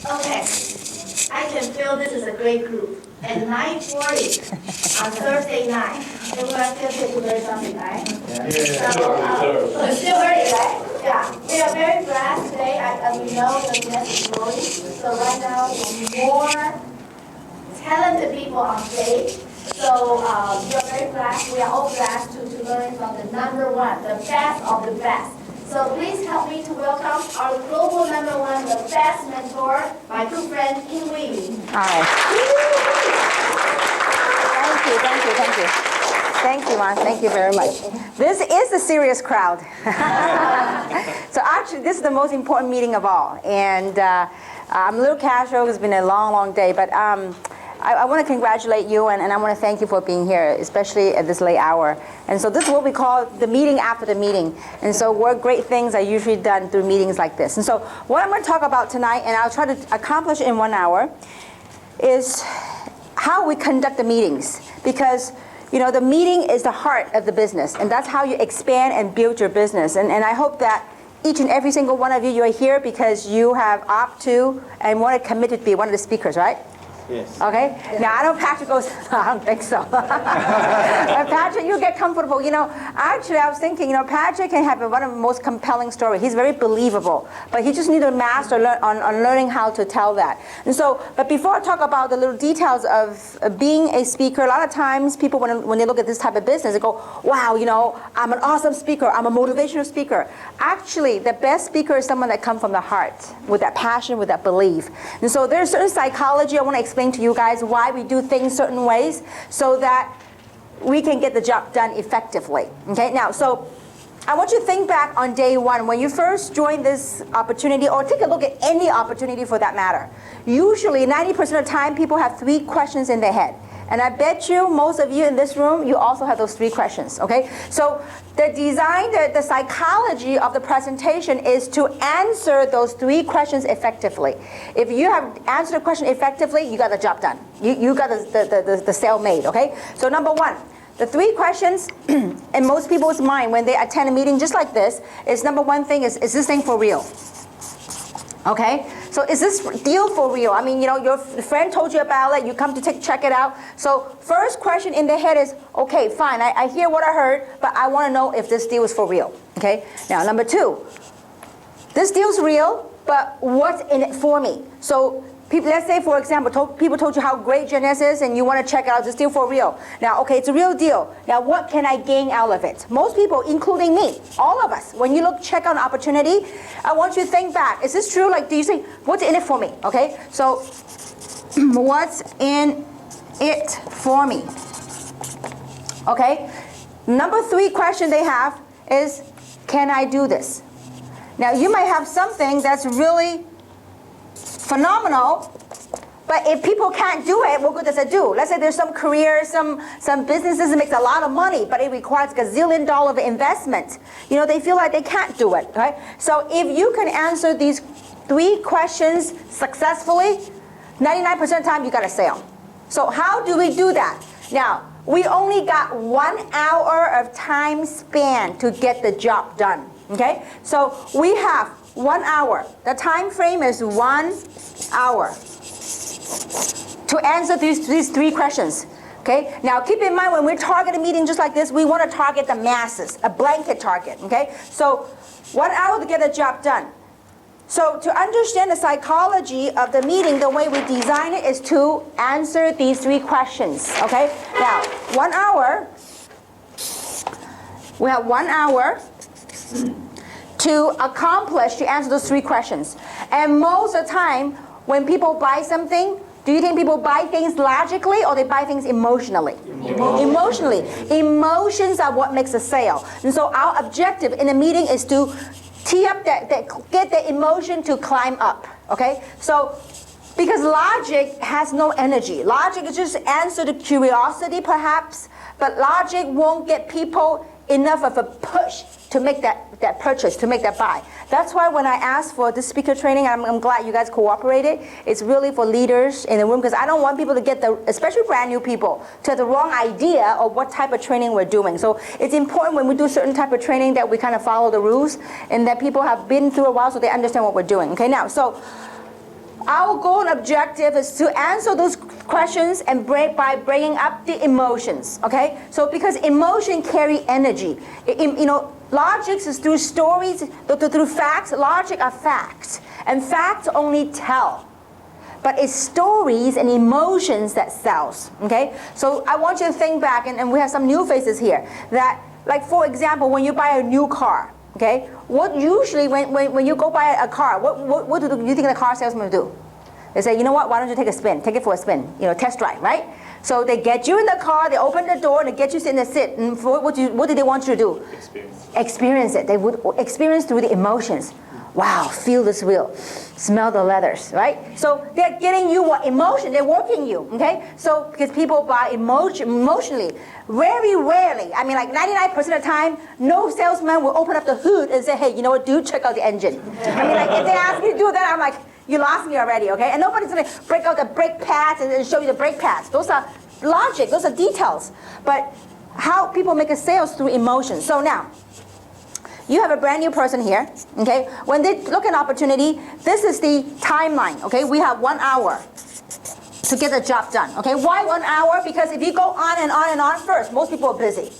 Okay, I can feel this is a great group. At 9:40 on Thursday night, everyone still here to learn something, right? Yeah. So, still learning, right? Yeah. We are very glad today. We know the guest is growing. So right now, more talented people on stage. So we are very glad. We are all glad to learn from the number one, the best of the best. So please help me to welcome our global number one, the best mentor, my good friend, Hui'S. Hi. Thank you. Thank you, Ron. Thank you very much. This is a serious crowd. So actually, this is the most important meeting of all. And I'm a little casual. It's been a long, long day. But I want to congratulate you, and I want to thank you for being here, especially at this late hour. And so this is what we call the meeting after the meeting. And so what great things are usually done through meetings like this. And so what I'm going to talk about tonight, and I'll try to accomplish in 1 hour, is how we conduct the meetings. Because the meeting is the heart of the business, and that's how you expand and build your business. And I hope that each and every single one of you are here because you have opted to and want to commit to be one of the speakers, right? Yes. Okay? Now, I know Patrick goes, no, I don't think so. Patrick, you get comfortable. Actually, I was thinking, Patrick can have one of the most compelling stories. He's very believable. But he just needs to master on learning how to tell that. And so, but before I talk about the little details of being a speaker, a lot of times people, when they look at this type of business, they go, wow, I'm an awesome speaker. I'm a motivational speaker. Actually, the best speaker is someone that comes from the heart, with that passion, with that belief. And so there's certain psychology I want to explain to you guys why we do things certain ways so that we can get the job done effectively. Okay, now, so I want you to think back on day one when you first joined this opportunity, or take a look at any opportunity for that matter. Usually 90% of the time people have 3 questions in their head. And I bet you, most of you in this room, you also have those 3 questions, okay? So the design, the psychology of the presentation is to answer those 3 questions effectively. If you have answered the question effectively, you got the job done. You got the sale made, okay? So number 1, the 3 questions in most people's mind when they attend a meeting just like this is number 1 thing is this thing for real? Okay, so is this deal for real? I mean, your friend told you about it, you come to check it out. So first question in their head is, okay, fine, I hear what I heard, but I want to know if this deal is for real. Okay, now number 2, this deal's real, but what's in it for me? So people, let's say, for example, people told you how great Janice is and you want to check out this deal for real. Now, okay, it's a real deal. Now, what can I gain out of it? Most people, including me, all of us, when you check out an opportunity, I want you to think back. Is this true? Like, do you think, what's in it for me? Okay, so what's in it for me? Okay, number 3 question they have is, can I do this? Now, you might have something that's really phenomenal, but if people can't do it, what good does it do? Let's say there's some career, some businesses that makes a lot of money, but it requires $1 zillion of investment. They feel like they can't do it, right? So if you can answer these 3 questions successfully, 99% of the time you got a sale. So how do we do that? Now, we only got 1 hour of time span to get the job done, okay? So we have 1 hour. The time frame is 1 hour to answer these 3 questions. Okay? Now keep in mind when we target a meeting just like this, we want to target the masses, a blanket target. Okay? So 1 hour to get the job done. So to understand the psychology of the meeting, the way we design it is to answer these 3 questions. Okay? Now 1 hour. We have 1 hour to answer those 3 questions. And most of the time, when people buy something, do you think people buy things logically or they buy things emotionally? Emotionally. Emotions are what makes a sale. And so our objective in a meeting is to tee up get the emotion to climb up. Okay? So, because logic has no energy. Logic is just answer to curiosity perhaps, but logic won't get people enough of a push to make that purchase, to make that buy. That's why when I asked for this speaker training, I'm glad you guys cooperated. It's really for leaders in the room because I don't want people to get especially brand new people, to have the wrong idea of what type of training we're doing. So it's important when we do certain type of training that we kind of follow the rules and that people have been through a while so they understand what we're doing. Okay, now, so Our goal and objective is to answer those questions and by bringing up the emotions, okay? So because emotion carry energy. Logic is through stories, through facts. Logic are facts. And facts only tell. But it's stories and emotions that sells, okay? So I want you to think back, and we have some new faces here, that, like, for example, when you buy a new car, okay, what usually, when you go buy a car, what do you think the car salesman do? They say, you know what, why don't you take a spin, take it for a spin, test drive, right? So they get you in the car, they open the door, and they get you in the seat, and what do they want you to do? Experience it. They would experience through the emotions. Wow, feel this wheel, smell the leathers, right? So they're getting you what emotion, they're working you, okay? So because people buy emotionally, very rarely, I mean like 99% of the time, no salesman will open up the hood and say, hey, you know what, dude, check out the engine. I mean like if they ask me to do that, I'm like, you lost me already, okay? And nobody's gonna break out the brake pads and show you the brake pads. Those are logic, those are details. But how people make a sales through emotion. So now, you have a brand new person here, okay? When they look at an opportunity, this is the timeline, okay? We have 1 hour to get the job done, okay? Why 1 hour? Because if you go on and on and on, first, most people are busy.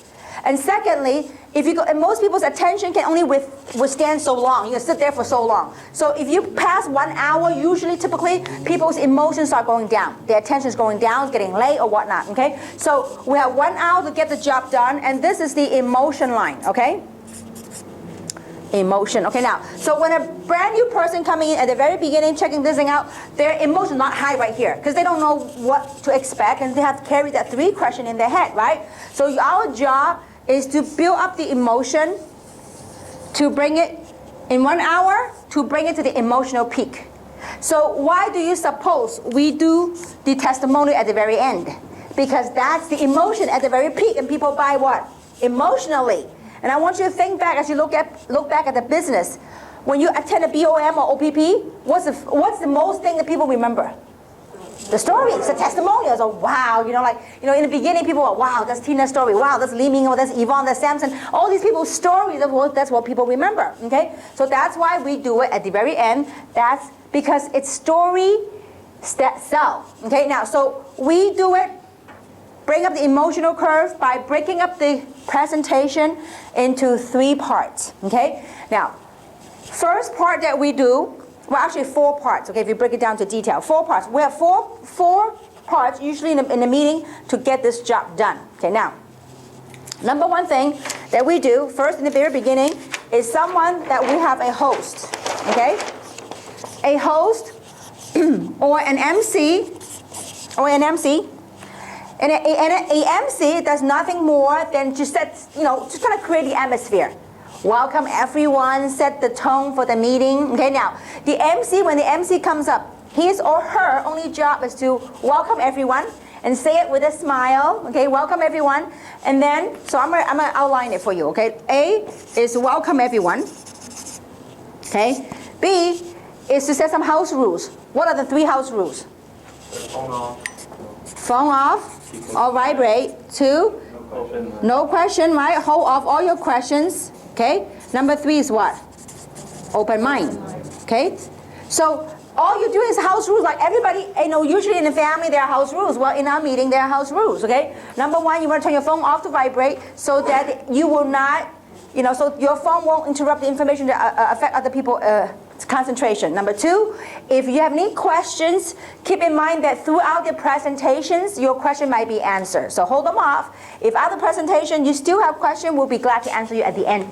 And secondly, and most people's attention can only withstand so long. You can sit there for so long. So if you pass 1 hour, usually, typically, people's emotions are going down. Their attention is going down, it's getting late or whatnot, okay? So we have 1 hour to get the job done, and this is the emotion line, okay? Emotion. Okay, now, so when a brand new person coming in at the very beginning, checking this thing out, their emotion not high right here because they don't know what to expect and they have to carry that 3 question in their head, right? So our job is to build up the emotion, to bring it in 1 hour, to bring it to the emotional peak. So why do you suppose we do the testimonial at the very end? Because that's the emotion at the very peak, and people buy what? Emotionally. And I want you to think back as you look back at the business. When you attend a BOM or OPP, what's the most thing that people remember? The stories, the testimonials. Oh, wow, in the beginning people were, wow, that's Tina's story. Wow, that's Li Ming, that's Yvonne, that's Samson. All these people's stories, that's what people remember, okay? So that's why we do it at the very end. That's because it's story that sell, okay? Now, so we do it, bring up the emotional curve by breaking up the presentation into 3 parts, okay? Now, first part that we do, well, actually 4 parts, okay, if you break it down to detail. 4 parts. We have four parts usually in the meeting to get this job done. Okay, now, number 1 thing that we do, first in the very beginning, is someone that we have a host, okay? A host or an MC, And an MC does nothing more than just just kind of create the atmosphere. Welcome everyone, set the tone for the meeting. Okay, now, when the MC comes up, his or her only job is to welcome everyone and say it with a smile. Okay, welcome everyone. And then, so I'm gonna outline it for you, okay? A is welcome everyone. Okay? B is to set some house rules. What are the 3 house rules? Phone off. Phone off, or vibrate. 2, no question, right? Hold off all your questions. Okay? Number 3 is what? Open mind. Okay? So all you do is house rules. Like everybody, usually in the family there are house rules. Well, in our meeting there are house rules. Okay? Number 1, you want to turn your phone off to vibrate so that you will not, so your phone won't interrupt the information that affect other people. Concentration. Number 2, if you have any questions, keep in mind that throughout the presentations, your question might be answered. So hold them off. If after the presentation you still have questions, we'll be glad to answer you at the end.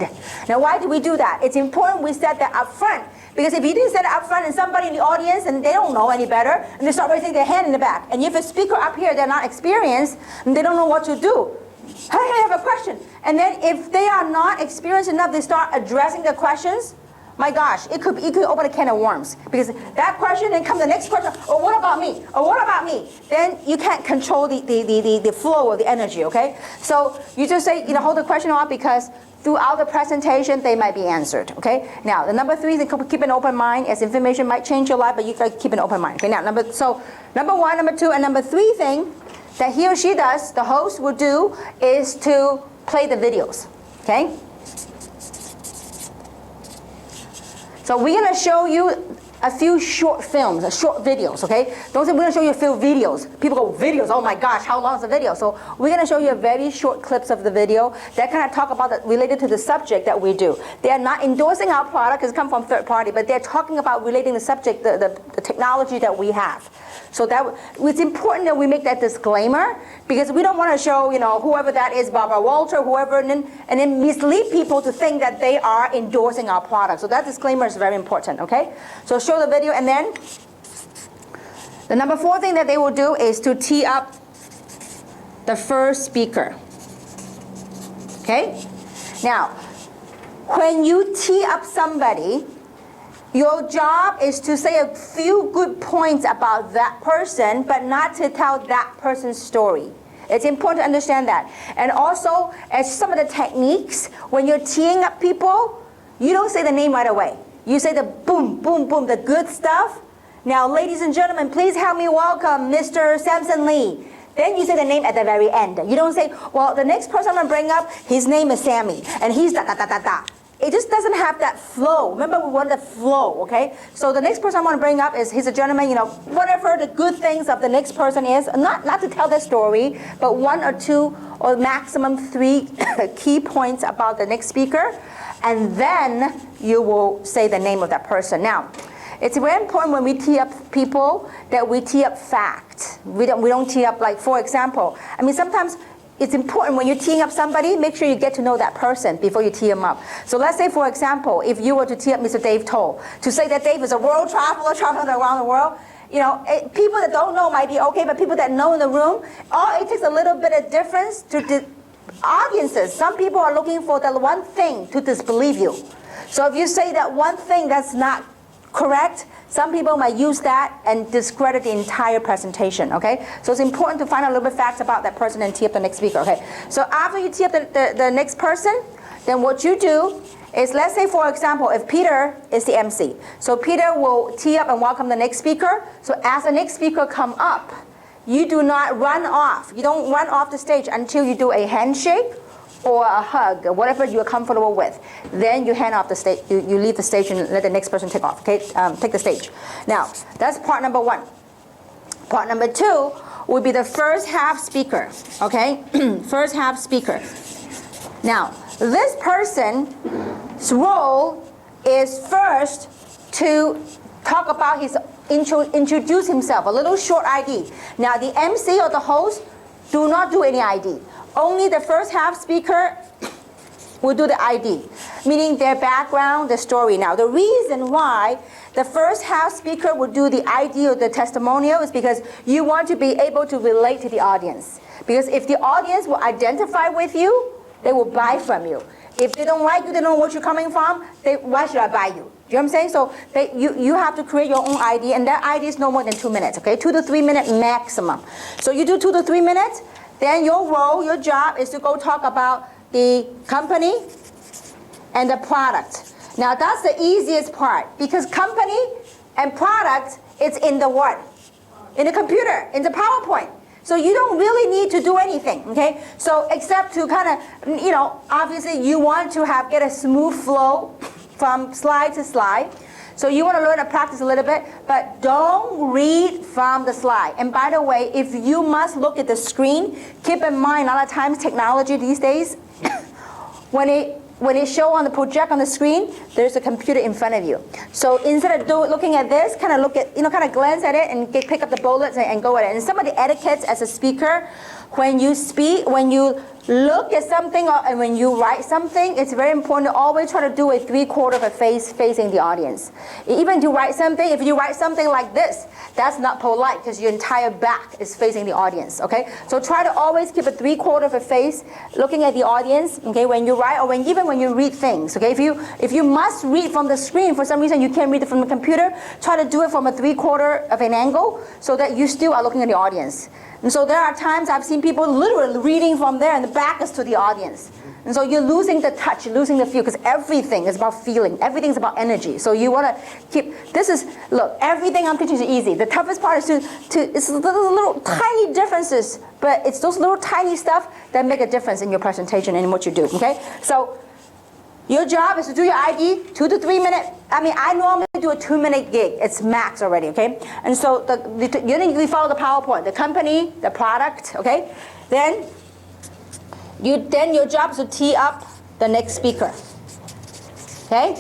Now, why do we do that? It's important we set that up front. Because if you didn't set it up front and somebody in the audience and they don't know any better, and they start raising their hand in the back, and if a speaker up here, they're not experienced, and they don't know what to do. Hey, I have a question. And then if they are not experienced enough, they start addressing the questions. My gosh, it could open a can of worms. Because that question, then comes the next question, or what about me? Or what about me? Then you can't control the flow of the energy, okay? So you just say, hold the question off because throughout the presentation, they might be answered, okay? Now, the number 3 is keep an open mind, as information might change your life, but you got to keep an open mind. Okay, now, number 1, number 2, and number 3 thing that he or she does, the host will do, is to play the videos, okay? So we're going to show you a few short films, short videos, okay? Don't say we're gonna show you a few videos. People go, videos, oh my gosh, how long is the video? So we're gonna show you very short clips of the video that kind of talk about related to the subject that we do. They are not endorsing our product, because it comes from third party, but they're talking about relating the subject, the technology that we have. So that it's important that we make that disclaimer, because we don't want to show, whoever that is, Barbara Walter, whoever, and then mislead people to think that they are endorsing our product. So that disclaimer is very important, okay? So show the video, and then the number 4 thing that they will do is to tee up the first speaker. Okay? Now, when you tee up somebody, your job is to say a few good points about that person, but not to tell that person's story. It's important to understand that. And also, as some of the techniques, when you're teeing up people, you don't say the name right away. You say the boom, boom, boom, the good stuff. Now, ladies and gentlemen, please help me welcome Mr. Samson Lee. Then you say the name at the very end. You don't say, well, the next person I'm going to bring up, his name is Sammy, and he's da-da-da-da-da. It just doesn't have that flow. Remember, we want the flow, okay? So the next person I want to bring up is, he's a gentleman, whatever the good things of the next person is, not to tell their story, but 1 or 2 or maximum 3 key points about the next speaker, and then you will say the name of that person. Now, it's very important when we tee up people that we tee up fact. We don't tee up, like, for example, sometimes it's important when you're teeing up somebody, make sure you get to know that person before you tee them up. So let's say, for example, if you were to tee up Mr. Dave Toll, to say that Dave is a world traveler traveling around the world, people that don't know might be okay, but people that know in the room, it takes a little bit of difference to audiences. Some people are looking for that one thing to disbelieve you. So if you say that one thing that's not correct, some people might use that and discredit the entire presentation, okay? So it's important to find out a little bit facts about that person and tee up the next speaker, okay? So after you tee up the next person, then what you do is, let's say, for example, if Peter is the MC. So Peter will tee up and welcome the next speaker. So as the next speaker come up, you do not run off. You don't run off the stage until you do a handshake or a hug, or whatever you're comfortable with. Then you hand off the stage, you leave the stage and let the next person take off, okay? Take the stage. Now, that's part number 1. Part number 2 would be the first half speaker, okay? First half speaker. Now, this person's role is first to talk about introduce himself, a little short ID. Now, the MC or the host do not do any ID. Only the first half speaker will do the ID, meaning their background, the story. Now, the reason why the first half speaker will do the ID or the testimonial is because you want to be able to relate to the audience. Because if the audience will identify with you, they will buy from you. If they don't like you, they don't know what you're coming from, why should I buy you? Do you know what I'm saying? So you have to create your own ID, and that ID is no more than 2 minutes, okay? 2 to 3 minute maximum. So you do 2 to 3 minutes, then your role, your job is to go talk about the company and the product. Now that's the easiest part, because company and product, it's in the what? In the computer, in the PowerPoint. So you don't really need to do anything, okay? So except to kind of, obviously you want to get a smooth flow from slide to slide. So you want to learn to practice a little bit, but don't read from the slide. And by the way, if you must look at the screen, keep in mind a lot of times technology these days, when it show on the project on the screen, there's a computer in front of you. So instead of looking at this, kind of look at, kind of glance at it and pick up the bullets and go at it. And some of the etiquettes as a speaker, when you speak, when you look at something and when you write something, it's very important to always try to do a 3/4 of a face facing the audience. Even to write something, if you write something like this, that's not polite because your entire back is facing the audience, okay? So try to always keep a 3/4 of a face looking at the audience, okay, when you write or even when you read things, okay? If you must read from the screen, for some reason you can't read it from the computer, try to do it from a 3/4 of an angle so that you still are looking at the audience. And so there are times I've seen people literally reading from there and the back is to the audience. And so you're losing the touch, you're losing the feel, because everything is about feeling. Everything is about energy. So you want to keep, look, everything I'm teaching is easy. The toughest part is it's those little tiny differences, but it's those little tiny stuff that make a difference in your presentation and in what you do, okay? So your job is to do your ID, 2 to 3 minutes. I normally do a 2-minute gig. It's max already, okay? And so you follow the PowerPoint, the company, the product, okay? Then your job is to tee up the next speaker, okay?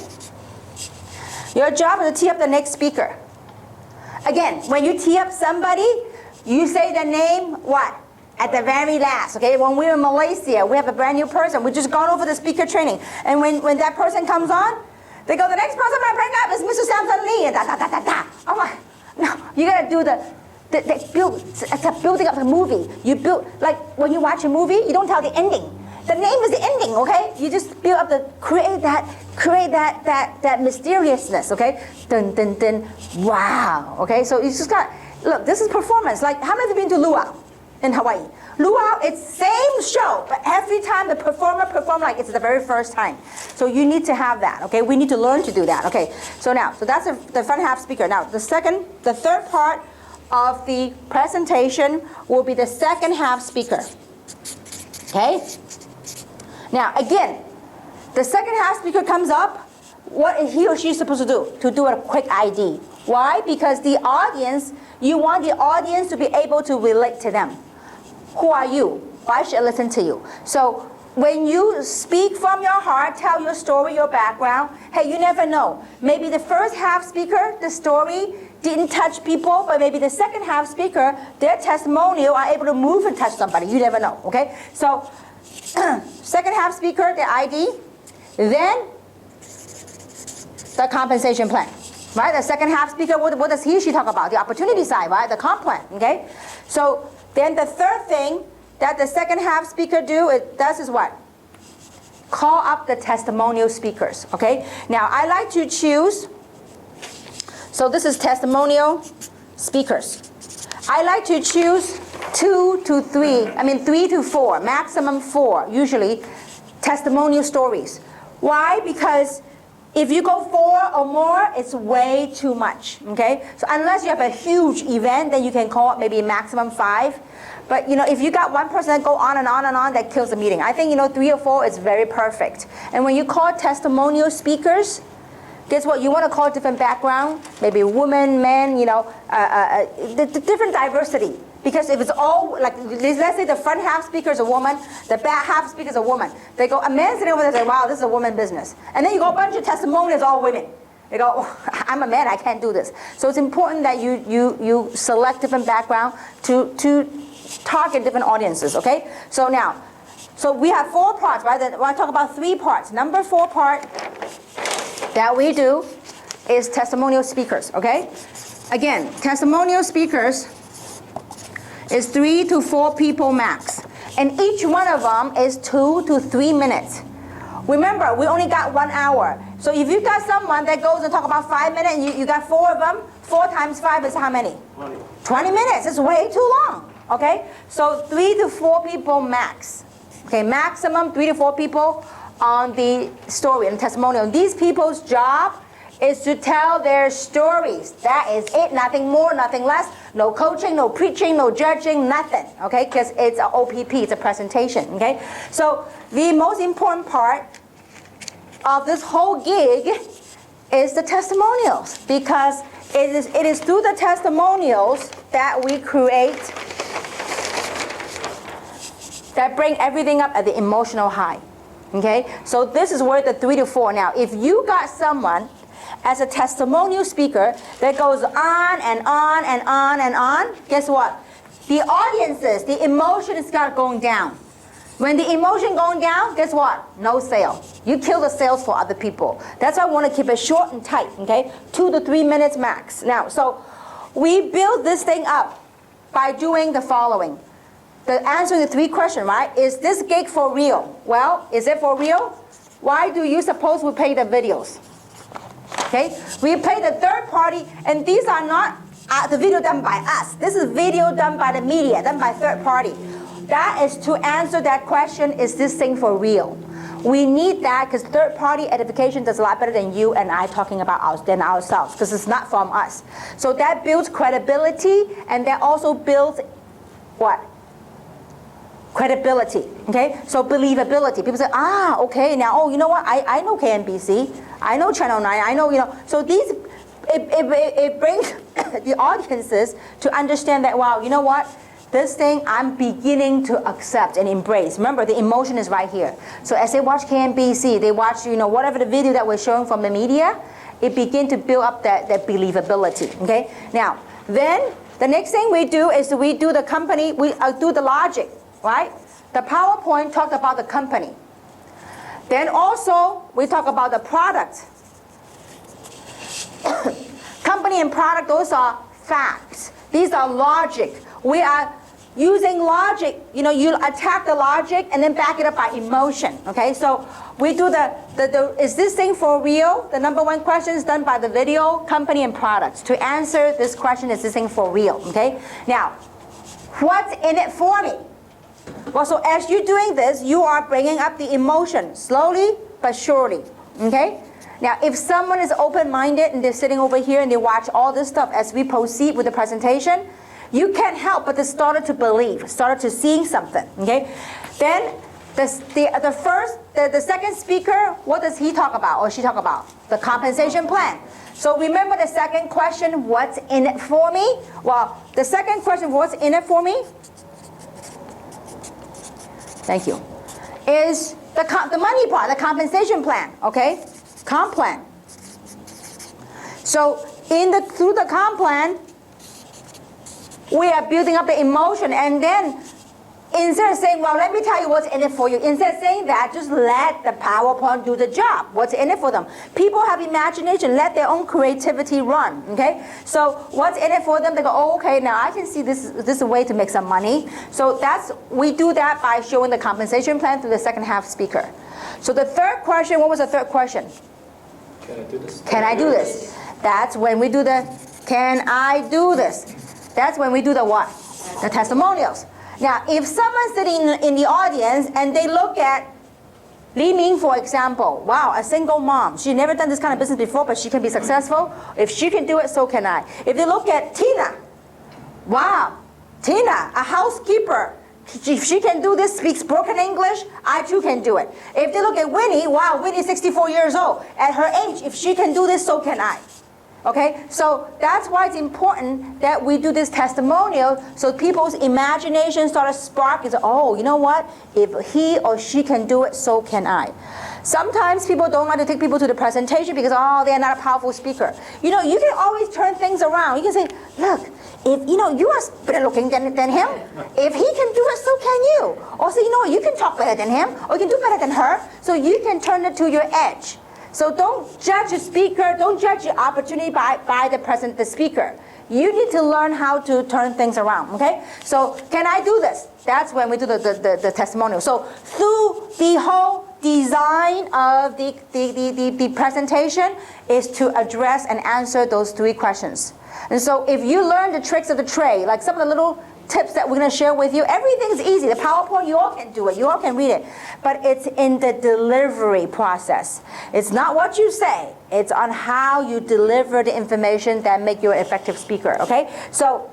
Your job is to tee up the next speaker. Again, when you tee up somebody, you say the name, what? At the very last, okay? When we're in Malaysia, we have a brand new person. We just gone over the speaker training. And when that person comes on, they go, the next person I bring up is Mr. Samson Lee, and da. I'm like, no, you gotta do it's a building up the movie. You build, like when you watch a movie, you don't tell the ending. The name is the ending, okay? You just build up create that mysteriousness, okay? Dun, dun, dun, wow, okay? So you just got, look, this is performance. Like, how many of you been to Luau in Hawaii? Luau, it's same show, but every time the performer perform like it's the very first time. So you need to have that, okay? We need to learn to do that, okay? So that's the front half speaker. Now, the third part of the presentation will be the second half speaker, okay? Now, again, the second half speaker comes up, what is he or she supposed to do? To do a quick ID. Why? Because the audience, you want the audience to be able to relate to them. Who are you? Why should I listen to you? So when you speak from your heart, tell your story, your background, hey, you never know. Maybe the first half speaker, the story, didn't touch people, but maybe the second half speaker, their testimonial are able to move and touch somebody. You never know, okay? So second half speaker, the ID, then the compensation plan, right? The second half speaker, what does he or she talk about? The opportunity side, right? The comp plan, okay? So then the third thing that the second half speaker does is what? Call up the testimonial speakers, okay? Now I like to choose, so this is testimonial speakers. I like to choose 3 to 4, maximum 4, usually, testimonial stories. Why? Because if you go 4 or more, it's way too much, okay? So unless you have a huge event, then you can call it maybe maximum 5. But if you got one person that go on and on and on, that kills the meeting. I think 3 or 4 is very perfect. And when you call testimonial speakers, guess what? You want to call different background, maybe women, men, the different diversity. Because if it's all, like, let's say the front half speaker is a woman, the back half speaker is a woman. They go, a man sitting over there say, wow, this is a woman business. And then you go, a bunch of testimonials, all women. They go, oh, I'm a man, I can't do this. So it's important that you select different background to target different audiences, okay? So now, we have 4 parts, right? I want to talk about 3 parts. Number 4 part that we do is testimonial speakers, okay? Again, testimonial speakers is 3 to 4 people max. And each one of them is 2 to 3 minutes. Remember, we only got 1 hour. So if you got someone that goes and talk about 5 minutes, and you got 4 of them, 4 times 5 is how many? 20. 20 minutes, it's way too long, okay? So 3 to 4 people max. Okay, maximum 3 to 4 people on the story and testimonial. These people's job is to tell their stories. That is it, nothing more, nothing less. No coaching, no preaching, no judging, nothing, okay? Because it's an OPP, it's a presentation, okay? So the most important part of this whole gig is the testimonials, because it is through the testimonials that we create, that bring everything up at the emotional high, okay? So this is where the 3 to 4. Now, if you got someone as a testimonial speaker that goes on and on and on and on, guess what? The audiences, the emotion is not going down. When the emotion going down, guess what? No sale. You kill the sales for other people. That's why I want to keep it short and tight, okay? 2 to 3 minutes max. Now, so we build this thing up by doing the following. Answering the 3 questions, right? Is this gig for real? Well, is it for real? Why do you suppose we pay the videos? Okay, we pay the third party, and these are not the video done by us. This is video done by the media, done by third party. That is to answer that question, is this thing for real? We need that because third party edification does a lot better than you and I talking about ourselves, because it's not from us. So that builds credibility, and that also builds what? Credibility, okay? So believability. People say, okay, now, you know what? I know KNBC. I know Channel 9. I know, so these it brings the audiences to understand that, wow, you know what? This thing I'm beginning to accept and embrace. Remember, the emotion is right here. So as they watch KMBC, they watch, whatever the video that we're showing from the media, it begins to build up that believability, okay? Now, then the next thing we do is we do the company, we do the logic, right? The PowerPoint talked about the company. Then also, we talk about the product. Company and product, those are facts. These are logic. We are using logic. You attack the logic and then back it up by emotion. Okay, so we do is this thing for real? The number one question is done by the video, company, and products. To answer this question, is this thing for real? Okay, now, what's in it for me? Well, so as you're doing this, you are bringing up the emotion slowly but surely. Okay. Now, if someone is open-minded and they're sitting over here and they watch all this stuff as we proceed with the presentation, you can't help but to start to believe, start to seeing something, okay? Then the second speaker, what does he talk about or she talk about? The compensation plan. So remember the second question, what's in it for me? Well, the second question, what's in it for me? Thank you. Is the money part, the compensation plan, okay? Comp plan. So through the comp plan, we are building up the emotion, and then instead of saying, well, let me tell you what's in it for you, instead of saying that, just let the PowerPoint do the job. What's in it for them? People have imagination, let their own creativity run, okay? So what's in it for them? They go, oh, okay, now I can see this is a way to make some money. So we do that by showing the compensation plan through the second half speaker. So the third question, what was the third question? Can I do this? Can I do this? That's when we do the, can I do this? That's when we do the what? The testimonials. Now, if someone's sitting in the audience and they look at Li Ming, for example, wow, a single mom. She's never done this kind of business before, but she can be successful. If she can do it, so can I. If they look at Tina, wow, Tina, a housekeeper. If she can do this, speaks broken English, I too can do it. If they look at Winnie, wow, Winnie's 64 years old. At her age, if she can do this, so can I. Okay, so that's why it's important that we do this testimonial so people's imagination start to spark. Is, oh, you know what? If he or she can do it, so can I. Sometimes people don't like to take people to the presentation because, oh, they're not a powerful speaker. You can always turn things around. You can say, look, if you are better looking than him, if he can do it, so can you. Also, you can talk better than him, or you can do better than her, so you can turn it to your edge. So don't judge a speaker, don't judge your opportunity by the speaker. You need to learn how to turn things around, okay? So can I do this? That's when we do the testimonial. So through the whole design of the presentation is to address and answer those three questions. And so if you learn the tricks of the trade, like some of the little tips that we're going to share with you, everything's easy. The PowerPoint, you all can do it. You all can read it. But it's in the delivery process. It's not what you say. It's on how you deliver the information that make you an effective speaker, okay? So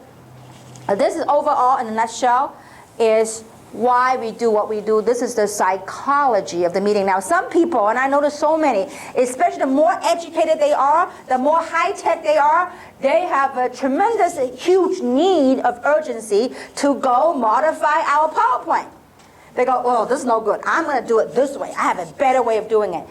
this is overall, in a nutshell, is why we do what we do. This is the psychology of the meeting. Now, some people, and I notice so many, especially the more educated they are, the more high-tech they are, they have a tremendous, huge need of urgency to go modify our PowerPoint. They go, oh, this is no good. I'm going to do it this way. I have a better way of doing it.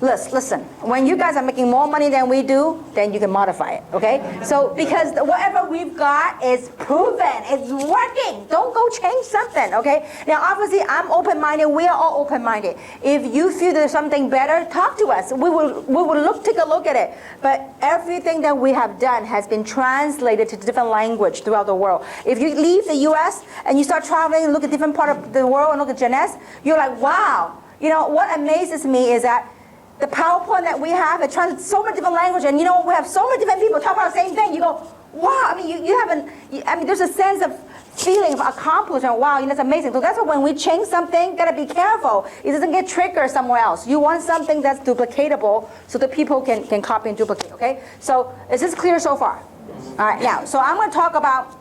Listen, when you guys are making more money than we do, then you can modify it, okay? So, because whatever we've got is proven, it's working. Don't go change something, okay? Now, obviously, I'm open-minded. We are all open-minded. If you feel there's something better, talk to us. We will take a look at it. But everything that we have done has been translated to different language throughout the world. If you leave the U.S. and you start traveling and look at different part of the world and look at Jeunesse, you're like, wow. What amazes me is that the PowerPoint that we have, it translates so many different language, and we have so many different people talk about the same thing. You go, wow, there's a sense of feeling of accomplishment. Wow, it's amazing. So that's why when we change something, gotta be careful. It doesn't get triggered somewhere else. You want something that's duplicatable so that people can copy and duplicate, okay? So is this clear so far? All right, now, so I'm gonna talk about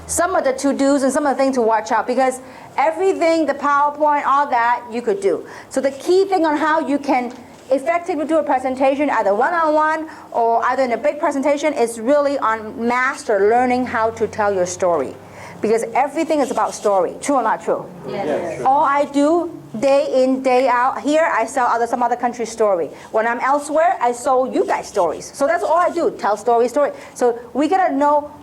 some of the to-dos and some of the things to watch out, because everything, the PowerPoint, all that, you could do. So the key thing on how you can effectively do a presentation, either one-on-one or either in a big presentation, is really on master learning how to tell your story. Because everything is about story. True or not true? Yes. All I do day in, day out, here I sell some other country's story. When I'm elsewhere, I sell you guys stories. So that's all I do, tell story. So we gotta know,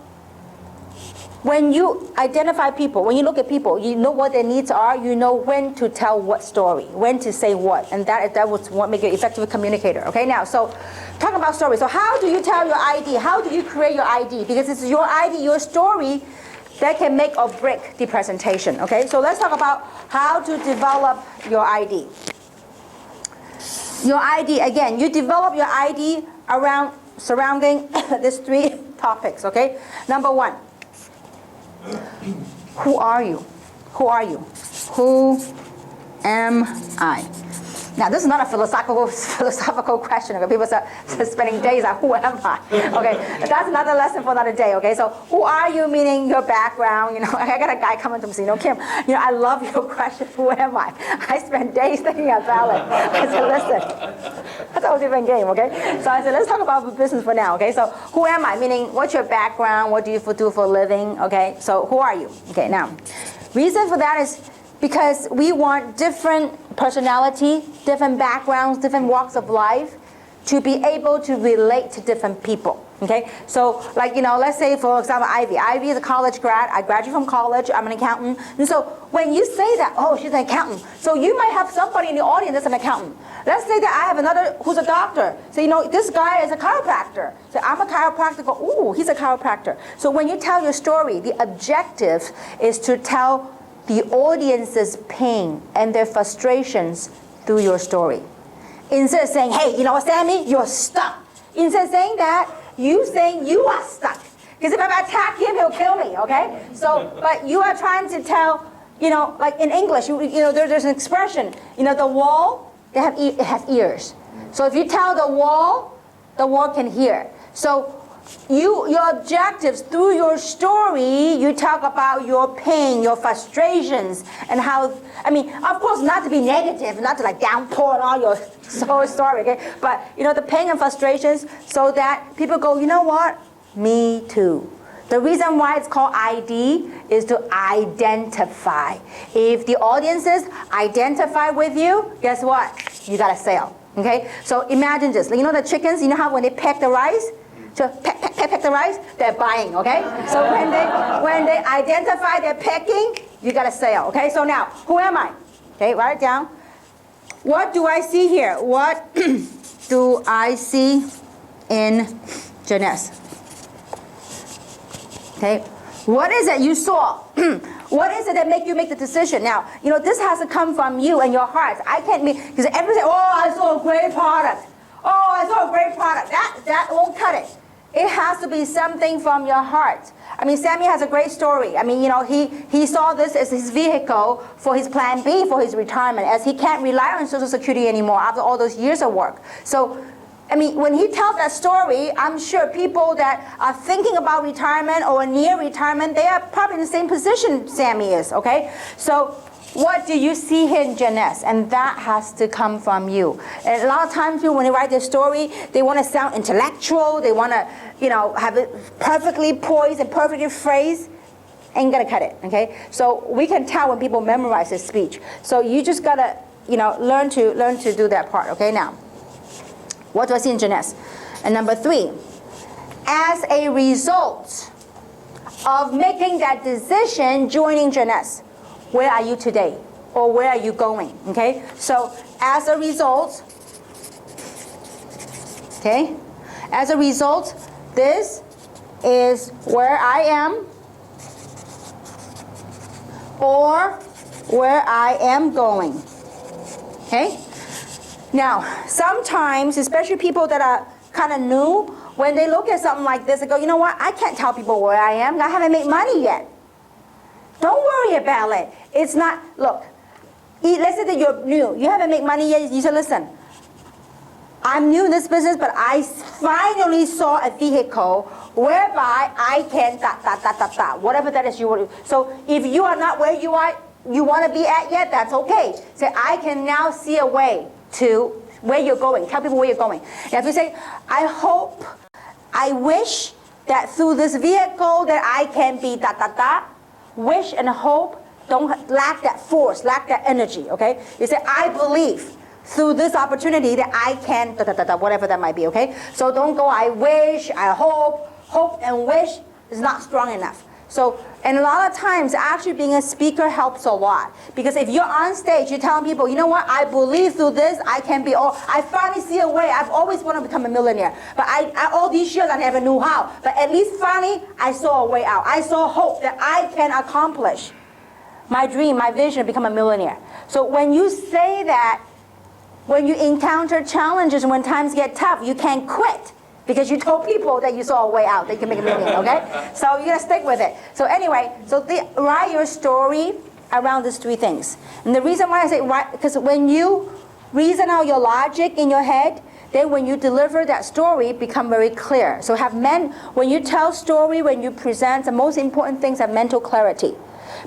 when you identify people, when you look at people, you know what their needs are, you know when to tell what story, when to say what, and that was what makes you an effective communicator. Okay, now, so talking about story. So how do you tell your ID? How do you create your ID? Because it's your ID, your story, that can make or break the presentation. Okay, so let's talk about how to develop your ID. Your ID, again, you develop your ID around surrounding these 3 topics. Okay, number 1. Who are you? Who are you? Who am I? Now, this is not a philosophical question. Okay? People are spending days on who am I? Okay, that's another lesson for another day. Okay, so who are you? Meaning your background. You know, I got a guy coming to me saying, Kim, you know, I love your question. Who am I? I spent days thinking about it. I said, listen, that's a whole different game. Okay, so I said, let's talk about business for now. Okay, so who am I? Meaning, what's your background? What do you do for a living? Okay, so who are you? Okay, now, reason for that is because we want different personality, different backgrounds, different walks of life to be able to relate to different people. Okay, so like, you know, let's say for example Ivy. Ivy is a college grad. I graduated from college. I'm an accountant. And so when you say that, oh, she's an accountant. So you might have somebody in the audience that's an accountant. Let's say that I have another who's a doctor. So you know, this guy is a chiropractor. So I'm a chiropractor. Go, ooh, he's a chiropractor. So when you tell your story, the objective is to tell the audience's pain and their frustrations through your story. Instead of saying, hey, you know what, Sammy, you're stuck. Instead of saying that, you saying you are stuck. Because if I attack him, he'll kill me, okay? So, but you are trying to tell, you know, like in English, you know, there's an expression, you know, the wall, it has ears. So if you tell the wall can hear. So your objectives through your story, you talk about your pain, your frustrations, and how, I mean, of course not to be negative, not to like downpour on all your whole story, okay? But, you know, the pain and frustrations so that people go, you know what? Me too. The reason why it's called ID is to identify. If the audiences identify with you, guess what? You got a sale, okay? So imagine this, you know the chickens, you know how when they peck the rice? So peck the rice, they're buying, okay? So when they identify they're pecking, you got a sale, okay? So now, who am I? Okay, write it down. What do I see here? What do I see in Jeunesse? Okay, what is it you saw? What is it that make you make the decision? Now, you know, this has to come from you and your hearts. I can't make, because everybody say, oh, I saw a great product. Oh, I saw a great product. That won't cut it. It has to be something from your heart. I mean, Sammy has a great story. I mean, you know, he saw this as his vehicle for his plan B for his retirement, as he can't rely on Social Security anymore after all those years of work. So, I mean, when he tells that story, I'm sure people that are thinking about retirement or near retirement, they are probably in the same position Sammy is, okay? So what do you see here in Jeunesse? And that has to come from you. And a lot of times people, when they write their story, they want to sound intellectual. They want to, you know, have it perfectly poised and perfectly phrased. Ain't gonna cut it, okay? So we can tell when people memorize this speech. So you just gotta, you know, learn to do that part, okay? Now, what do I see in Jeunesse? And number 3, as a result of making that decision, joining Jeunesse, where are you today? Or where are you going? Okay? So as a result, okay? As a result, this is where I am or where I am going. Okay? Now, sometimes, especially people that are kind of new, when they look at something like this, they go, you know what? I can't tell people where I am. I haven't made money yet. Don't worry about it. It's not, look, let's say that you're new. You haven't made money yet. You say, listen, I'm new in this business, but I finally saw a vehicle whereby I can whatever that is you want to. So if you are not where you want to be at yet, that's okay. Say, I can now see a way to where you're going. Tell people where you're going. Now, if you say, I hope, I wish that through this vehicle that I can be da da da. Wish and hope don't lack that force, lack that energy, okay? You say, I believe through this opportunity that I can da da da da, whatever that might be, okay? So don't go, I wish, I hope. Hope and wish is not strong enough. So, and a lot of times, actually being a speaker helps a lot. Because if you're on stage, you're telling people, you know what, I believe through this, I can be, I finally see a way. I've always wanted to become a millionaire. But I all these years, I never knew how. But at least finally, I saw a way out. I saw hope that I can accomplish my dream, my vision, become a millionaire. So when you say that, when you encounter challenges, when times get tough, you can't quit. Because you told people that you saw a way out, that you can make a million, okay? So you're gonna stick with it. So anyway, write your story around these 3 things. And the reason why I say write, because when you reason out your logic in your head, then when you deliver that story, it becomes very clear. So when you tell story, when you present, the most important things are mental clarity.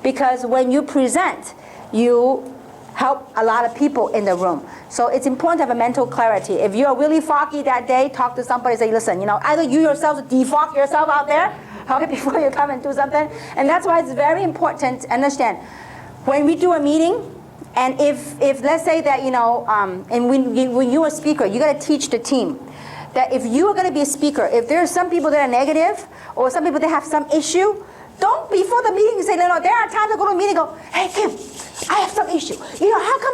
Because when you present, you help a lot of people in the room. So it's important to have a mental clarity. If you're really foggy that day, talk to somebody, say, listen, either you yourself defog yourself out there, okay, before you come and do something. And that's why it's very important to understand. When we do a meeting, and if let's say that, and when you're a speaker, you got to teach the team that if you are going to be a speaker, if there are some people that are negative, or some people that have some issue, don't before the meeting say, no, there are times I go to a meeting and go, hey, Kim, I have some issue. How come?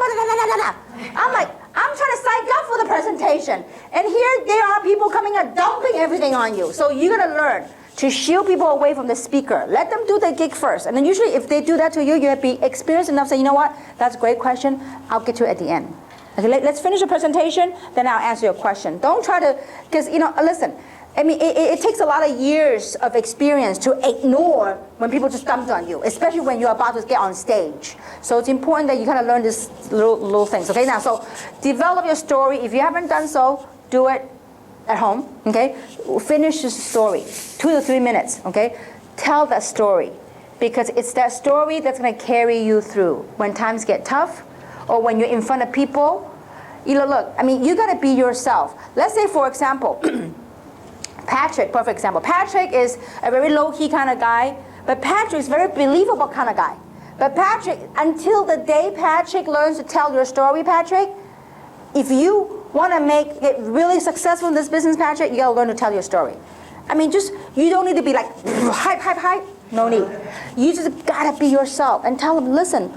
I'm like, I'm trying to psych up for the presentation. And here there are people coming and dumping everything on you. So you're going to learn to shield people away from the speaker. Let them do the gig first. And then usually if they do that to you, you have to be experienced enough to say, you know what, that's a great question. I'll get to it at the end. Okay, let's finish the presentation, then I'll answer your question. Don't try to, because, listen, I mean, it takes a lot of years of experience to ignore when people just dumped on you, especially when you're about to get on stage. So it's important that you kind of learn these little things. Okay, now, so develop your story. If you haven't done so, do it at home. Okay, finish the story, 2 to 3 minutes. Okay, tell that story, because it's that story that's going to carry you through when times get tough, or when you're in front of people. Look, I mean, you got to be yourself. Let's say, for example. Patrick, perfect example. Patrick is a very low-key kind of guy, but Patrick is a very believable kind of guy. But Patrick, until the day Patrick learns to tell your story, Patrick, if you want to make it really successful in this business, Patrick, you got to learn to tell your story. I mean, you don't need to be like, hype. No need. You just got to be yourself and tell them, listen,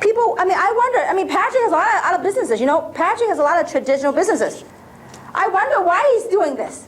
people, I wonder, Patrick has a lot of businesses. Patrick has a lot of traditional businesses. I wonder why he's doing this.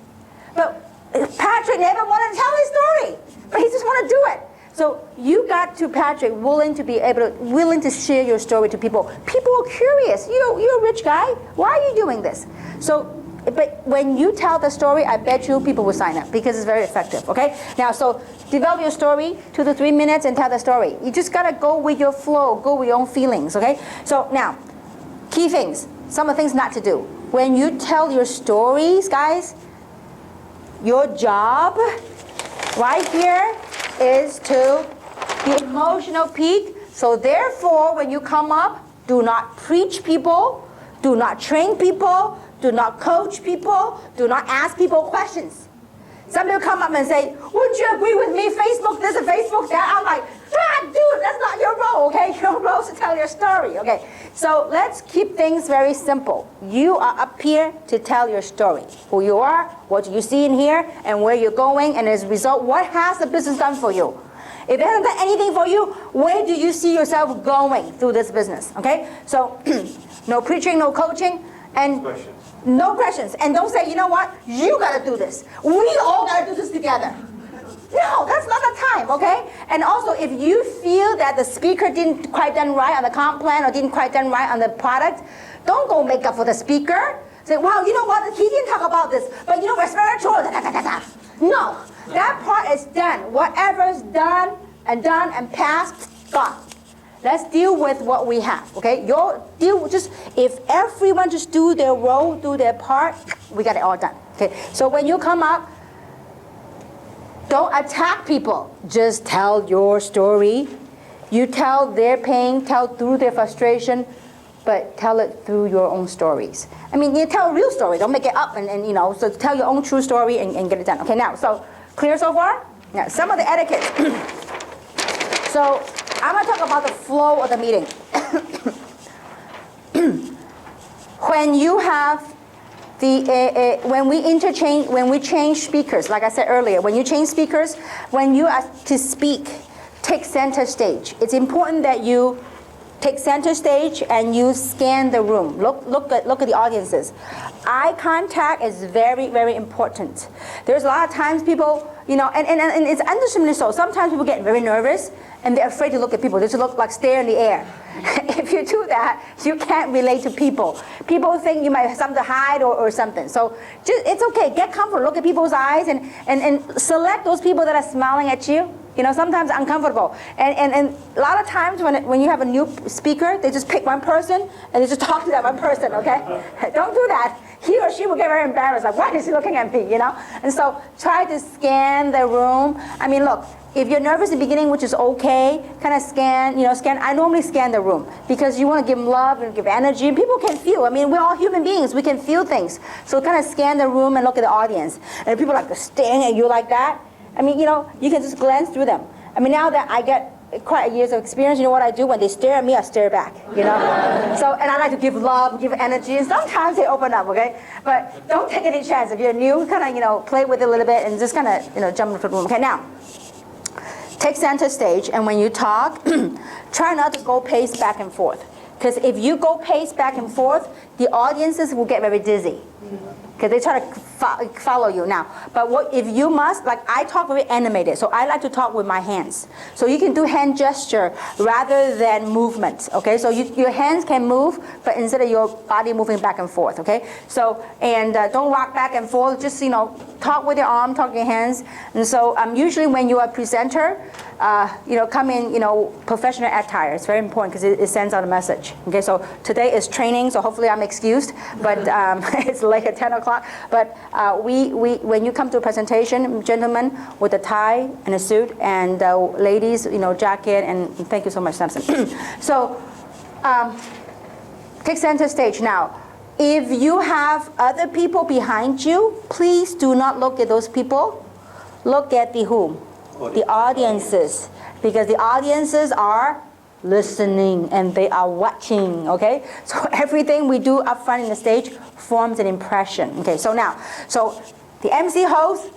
But Patrick never wanted to tell his story, but he just wanted to do it. So you got to Patrick willing to share your story to people. People are curious. You're a rich guy. Why are you doing this? So, but when you tell the story, I bet you people will sign up because it's very effective. Okay. Now, so develop your story, 2 to 3 minutes, and tell the story. You just gotta go with your flow, go with your own feelings. Okay. So now, key things. Some of the things not to do when you tell your stories, guys. Your job right here is to the emotional peak. So therefore, when you come up, do not preach people, do not train people, do not coach people, do not ask people questions. Some people come up and say, would you agree with me? Facebook this and Facebook that. I'm like, dude, that's not your role, okay? Your role is to tell your story, okay? So let's keep things very simple. You are up here to tell your story. Who you are, what you see in here, and where you're going, and as a result, what has the business done for you? If it hasn't done anything for you, where do you see yourself going through this business, okay? So no preaching, no coaching, and no questions. And don't say, you know what, you gotta do this. We all gotta do this together. No, that's not the time, okay? And also, if you feel that the speaker didn't quite done right on the comp plan or didn't quite done right on the product, don't go make up for the speaker. Say, wow, you know what, he didn't talk about this, but we're spiritual, No, that part is done. Whatever's done and passed, gone. Let's deal with what we have, okay? If everyone just do their role, do their part, we got it all done, okay? So when you come up, don't attack people. Just tell your story. You tell their pain, tell through their frustration, but tell it through your own stories. I mean, you tell a real story. Don't make it up, and you know. So tell your own true story and get it done. Okay, now, so clear so far? Yeah. Some of the etiquette. So I'm gonna talk about the flow of the meeting. When you have when we change speakers, like I said earlier, when you change speakers, when you are to speak, take center stage. It's important that you take center stage and you scan the room. Look at the audiences. Eye contact is very, very important. There's a lot of times people, you know, and it's understandably so. Sometimes people get very nervous and they're afraid to look at people. They just look like stare in the air. If you do that, you can't relate to people. People think you might have something to hide or something. So it's okay. Get comfortable. Look at people's eyes and select those people that are smiling at you. You know, sometimes uncomfortable. And a lot of times when you have a new speaker, they just pick one person and they just talk to that one person, okay? Don't do that. He or she will get very embarrassed, like, why is he looking at me, you know? And so try to scan the room. I mean, look, if you're nervous in the beginning, which is okay, kind of scan. I normally scan the room because you want to give them love and give energy. And people can feel. I mean, we're all human beings. We can feel things. So kind of scan the room and look at the audience. And people like staring at you like that. I mean, you know, you can just glance through them. I mean, now that I get quite years of experience, you know what I do? When they stare at me, I stare back, you know? So, and I like to give love, give energy, and sometimes they open up, okay? But don't take any chance. If you're new, kind of, you know, play with it a little bit and just kind of, you know, jump into the room. Okay, now, take center stage, and when you talk, try not to go pace back and forth. Because if you go pace back and forth, the audiences will get very dizzy. Because they try to follow you now. But if you must, like I talk very animated, so I like to talk with my hands. So you can do hand gesture rather than movement, okay? So your hands can move, but instead of your body moving back and forth, okay? So, and don't rock back and forth, just, you know, talk with your arm, talk with your hands. And so usually when you are a presenter, you know, come in, you know, professional attire. It's very important because it sends out a message. Okay, so today is training, so hopefully I'm excused, but it's late at 10 o'clock. But when you come to a presentation, gentlemen with a tie and a suit, and ladies, you know, jacket, and thank you so much, Samson. So take center stage now. If you have other people behind you, please do not look at those people. Look at the whom? The audiences, because the audiences are listening and they are watching, okay? So everything we do up front in the stage forms an impression, okay? So now, so the MC host,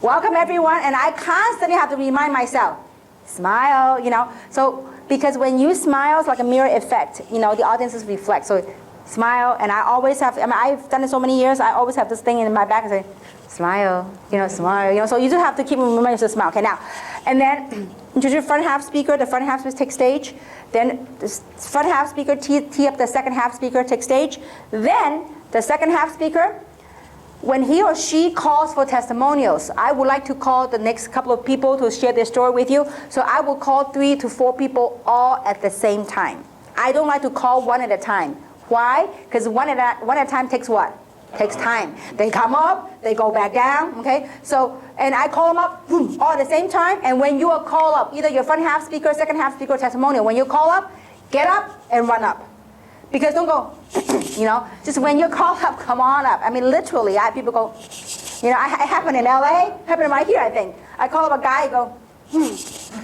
welcome everyone, and I constantly have to remind myself, smile, you know? So, because when you smile, it's like a mirror effect, you know, the audiences reflect. So smile, and I always have, I mean, I've done it so many years, I always have this thing in my back and say, smile, you know, smile, you know, so you just have to keep reminding yourself to smile. Okay, now, and then introduce front half speaker, the front half speaker take stage, then the front half speaker tee up the second half speaker, take stage, then the second half speaker, when he or she calls for testimonials, I would like to call the next couple of people to share their story with you, so I will call 3 to 4 people all at the same time. I don't like to call one at a time. Why? Because one at a time takes what? Takes time. They come up, they go back down, okay? So, and I call them up, boom, all at the same time, and when you are called up, either your front half speaker, second half speaker, or testimonial, when you call up, get up and run up. Because don't go, you know, just when you're called up, come on up. I mean, literally, I have people go, you know, it happened in LA, happened right here, I think. I call up a guy, go,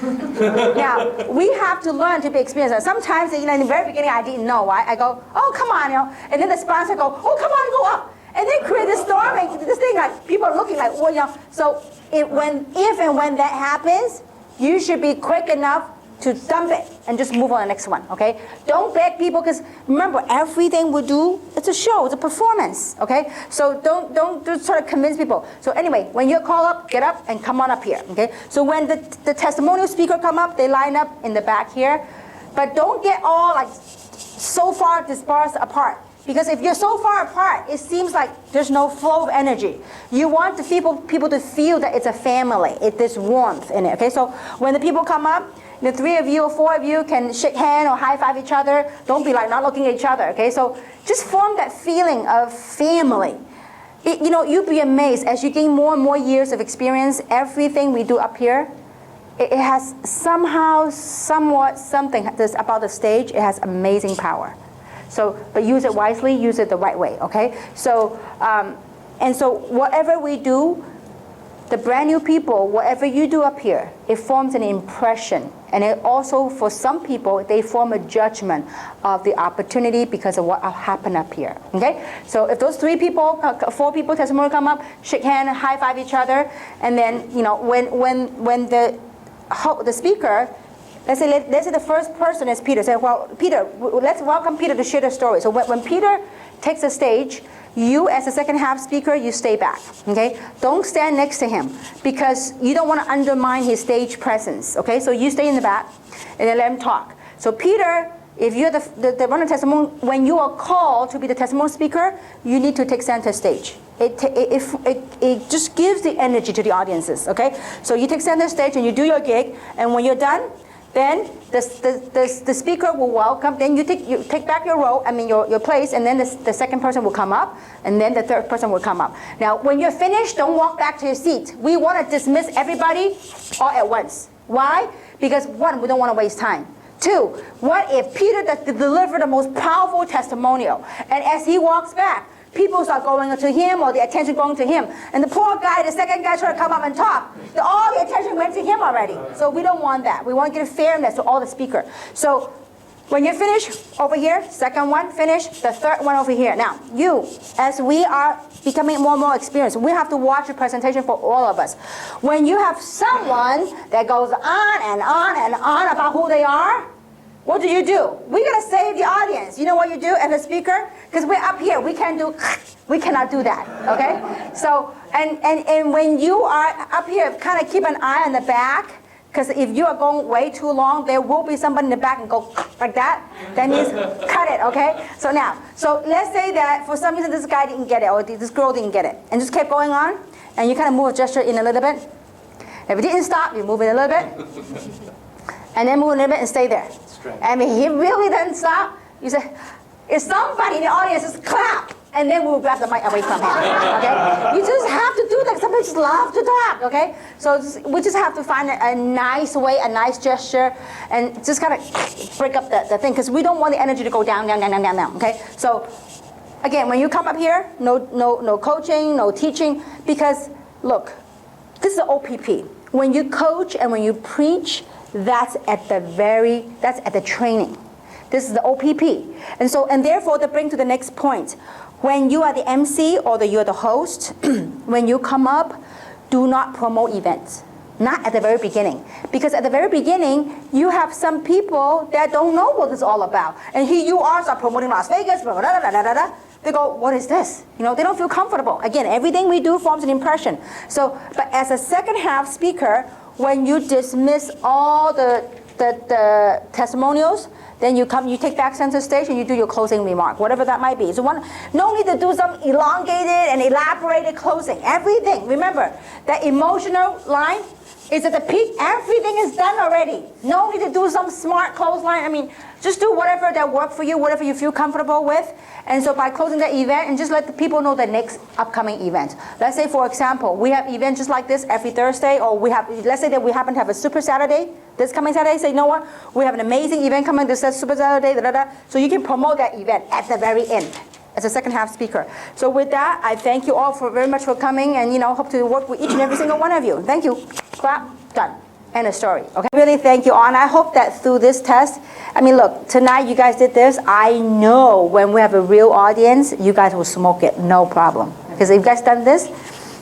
Now, we have to learn to be experienced. Sometimes, you know, in the very beginning, I didn't know. I go, oh, come on, you know. And then the sponsor go, oh, come on, go up. And they create this storm, and this thing, like, people are looking like, well, you know. So if and when that happens, you should be quick enough to dump it and just move on to the next one, okay? Don't beg people, because remember, everything we do, it's a show, it's a performance, okay? So don't just try to convince people. So anyway, when you call up, get up and come on up here, okay? So when the testimonial speaker come up, they line up in the back here, but don't get all like so far dispersed apart. Because if you're so far apart, it seems like there's no flow of energy. You want the people to feel that it's a family, there's warmth in it, okay? So when the people come up, the 3 of you or 4 of you can shake hands or high five each other. Don't be like not looking at each other, okay? So just form that feeling of family. You know, you'd be amazed as you gain more and more years of experience, everything we do up here, it has somehow, somewhat, something about the stage, it has amazing power. So, but use it wisely, use it the right way, okay? So, and so whatever we do, the brand new people, whatever you do up here, it forms an impression. And it also, for some people, they form a judgment of the opportunity because of what happened up here, okay? So if those 3 people, 4 people testimony come up, shake hand, high five each other, and then, you know, when the speaker, let's say the first person is Peter, say, well, Peter, let's welcome Peter to share the story. So when Peter takes the stage, you as the second half speaker, you stay back, okay? Don't stand next to him because you don't want to undermine his stage presence, okay? So you stay in the back and then let him talk. So Peter, if you're the one of testimony, when you are called to be the testimony speaker, you need to take center stage. It just gives the energy to the audiences, okay? So you take center stage and you do your gig, and when you're done, then the speaker will welcome, then you take back your row, your place, and then the second person will come up, and then the third person will come up. Now, when you're finished, don't walk back to your seat. We want to dismiss everybody all at once. Why? Because 1, we don't want to waste time. 2, what if Peter delivered the most powerful testimonial, and as he walks back, people start going to him or the attention going to him. And the poor guy, the second guy trying to come up and talk, all the attention went to him already. So we don't want that. We want to give fairness to all the speakers. So when you're finished over here, second one finished, the third one over here. Now, you, as we are becoming more and more experienced, we have to watch the presentation for all of us. When you have someone that goes on and on and on about who they are, what do? We gotta save the audience. You know what you do as a speaker? Because we're up here, we cannot do that, okay? So, and when you are up here, kind of keep an eye on the back, because if you are going way too long, there will be somebody in the back and go like that. That means cut it, okay? So now, let's say that for some reason this guy didn't get it, or this girl didn't get it, and just kept going on, and you kind of move a gesture in a little bit. If it didn't stop, you move it a little bit, and then move a little bit and stay there. I mean, he really doesn't stop. You say, if somebody in the audience just clap, and then we'll grab the mic away from him, okay? You just have to do that. Some people just love to talk, okay? So we just have to find a nice way, a nice gesture, and just kind of break up the thing, because we don't want the energy to go down, okay? So again, when you come up here, no coaching, no teaching, because look, this is the OPP. When you coach and when you preach, that's at the training. This is the OPP. And therefore, to bring to the next point, when you are the MC or you're the host, when you come up, do not promote events. Not at the very beginning. Because at the very beginning, you have some people that don't know what it's all about. And here you are start promoting Las Vegas, blah, blah, blah, blah, blah, blah. They go, what is this? You know, they don't feel comfortable. Again, everything we do forms an impression. So, but as a second half speaker, when you dismiss all the testimonials, then you take back center stage and you do your closing remark, whatever that might be. So no need to do some elongated and elaborated closing. Everything, remember, that emotional line is at the peak. Everything is done already. No need to do some smart close line. I mean, just do whatever that works for you, whatever you feel comfortable with. And so by closing the event, and just let the people know the next upcoming event. Let's say, for example, we have events just like this every Thursday, or let's say that we happen to have a Super Saturday this coming Saturday. Say, you know what? We have an amazing event coming this Super Saturday, So you can promote that event at the very end as a second half speaker. So with that, I thank you all very much for coming, and hope to work with each and every single one of you. Thank you. Clap. Done. End of story. Okay. Really thank you all, and I hope that through this test, I mean, look, tonight you guys did this. I know when we have a real audience, you guys will smoke it, no problem. Because if you guys done this,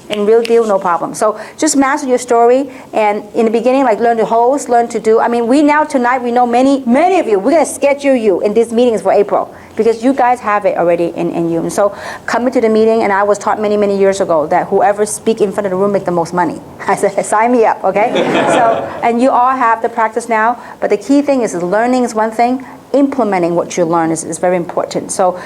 in real deal, no problem. So just master your story, and in the beginning, like learn to host, learn to do. I mean, tonight we know many of you. We're gonna schedule you in these meetings for April, because you guys have it already in you. And so come to the meeting, and I was taught many years ago that whoever speak in front of the room make the most money. I said, sign me up, okay? And you all have the practice now, but the key thing is learning is one thing, implementing what you learn is very important. So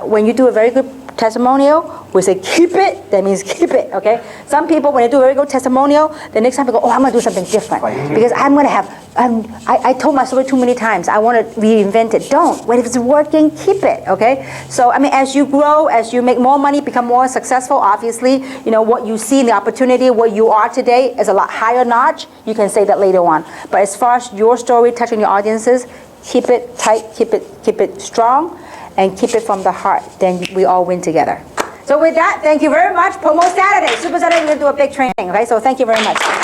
when you do a very good testimonial, we say keep it, that means keep it, okay? Some people, when they do a very good testimonial, the next time they go, I'm gonna do something different. Because I'm gonna have, I told my story too many times, I wanna reinvent it. Don't, when it's working, keep it, okay? So, I mean, as you grow, as you make more money, become more successful, obviously, what you see in the opportunity, what you are today is a lot higher notch. You can say that later on. But as far as your story touching your audiences, keep it tight, keep it strong. and keep it from the heart, then we all win together. So with that, thank you very much. Promo Saturday, Super Saturday, we're going to do a big training, okay? So thank you very much.